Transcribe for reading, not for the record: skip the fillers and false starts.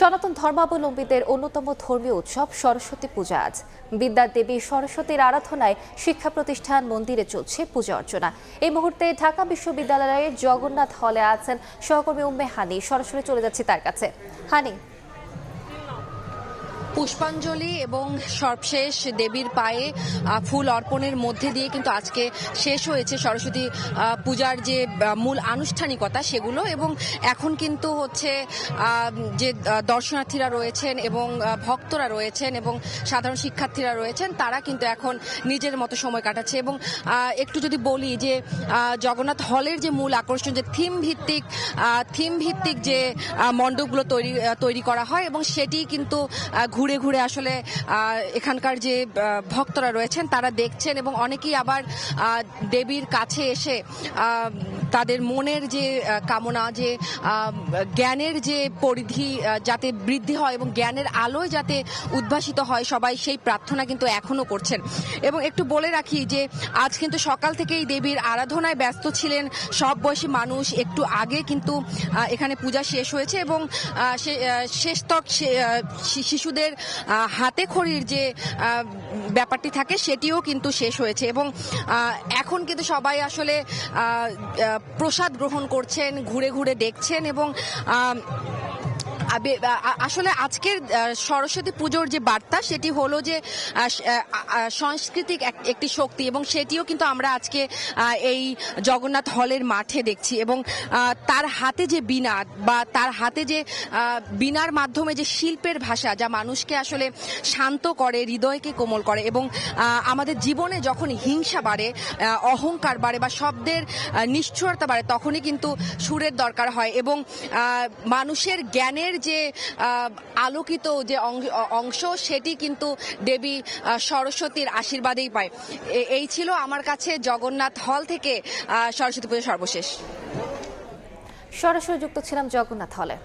সনাতন ধর্মাবলম্বীদের অন্যতম ধর্মীয় উৎসব সরস্বতী পূজা আজ। বিদ্যার দেবী সরস্বতীর আরাধনায় শিক্ষা প্রতিষ্ঠান মন্দিরে চলছে পূজা অর্চনা। এই মুহূর্তে ঢাকা বিশ্ববিদ্যালয়ের জগন্নাথ হলে আছেন সহকর্মী উম্মে হানি। সরাসরি চলে যাচ্ছি তার কাছে। হানি, পুষ্পাঞ্জলি এবং সর্বশেষ দেবীর পায়ে ফুল অর্পণের মধ্যে দিয়ে কিন্তু আজকে শেষ হয়েছে সরস্বতী পূজার যে মূল আনুষ্ঠানিকতা সেগুলো। এবং এখন কিন্তু হচ্ছে যে দর্শনার্থীরা রয়েছেন এবং ভক্তরা রয়েছেন এবং সাধারণ শিক্ষার্থীরা রয়েছেন, তারা কিন্তু এখন নিজের মতো সময় কাটাচ্ছে। এবং একটু যদি বলি যে জগন্নাথ হলের যে মূল আকর্ষণ, যে থিম ভিত্তিক যে মণ্ডপগুলো তৈরি করা হয়, এবং সেটি কিন্তু ঘুরে ঘুরে আসলে এখানকার যে ভক্তরা রয়েছেন তারা দেখছেন। এবং অনেকেই আবার দেবীর কাছে এসে তাদের মনের যে কামনা, যে জ্ঞানের যে পরিধি যাতে বৃদ্ধি হয় এবং জ্ঞানের আলোয় যাতে উদ্ভাসিত হয়, সবাই সেই প্রার্থনা কিন্তু এখনো করছেন। এবং একটু বলে রাখি যে আজ কিন্তু সকাল থেকেই দেবীর আরাধনায় ব্যস্ত ছিলেন সব বয়সী মানুষ। একটু আগে কিন্তু এখানে পূজা শেষ হয়েছে এবং শেষতক শিশুদের হাতে খড়ির যে ব্যাপারটি থাকে সেটিও কিন্তু শেষ হয়েছে। এবং এখন কিন্তু সবাই আসলে প্রসাদ গ্রহণ করছেন, ঘুরে ঘুরে দেখছেন। এবং আসলে আজকের সরস্বতী পুজোর যে বার্তা সেটি হলো যে সাংস্কৃতিক একটি শক্তি, এবং সেটিও কিন্তু আমরা আজকে এই জগন্নাথ হলের মাঠে দেখছি। এবং তার হাতে যে বীণা, বা তার হাতে যে বীণার মাধ্যমে যে শিল্পের ভাষা, যা মানুষকে আসলে শান্ত করে, হৃদয়কে কোমল করে। এবং আমাদের জীবনে যখন হিংসা বাড়ে, অহংকার বাড়ে, বা শব্দের নিষ্ঠুরতা বাড়ে, তখনই কিন্তু সুরের দরকার হয়। এবং মানুষের জ্ঞানের যে আলোকিত যে অংশ, সেটি কিন্তু দেবী সরস্বতীর আশীর্বাদেই পায়। এই ছিল আমার কাছে জগন্নাথ হল থেকে সরস্বতী পুজো সর্বশেষ। সরাসরি যুক্ত ছিলাম জগন্নাথ হলে।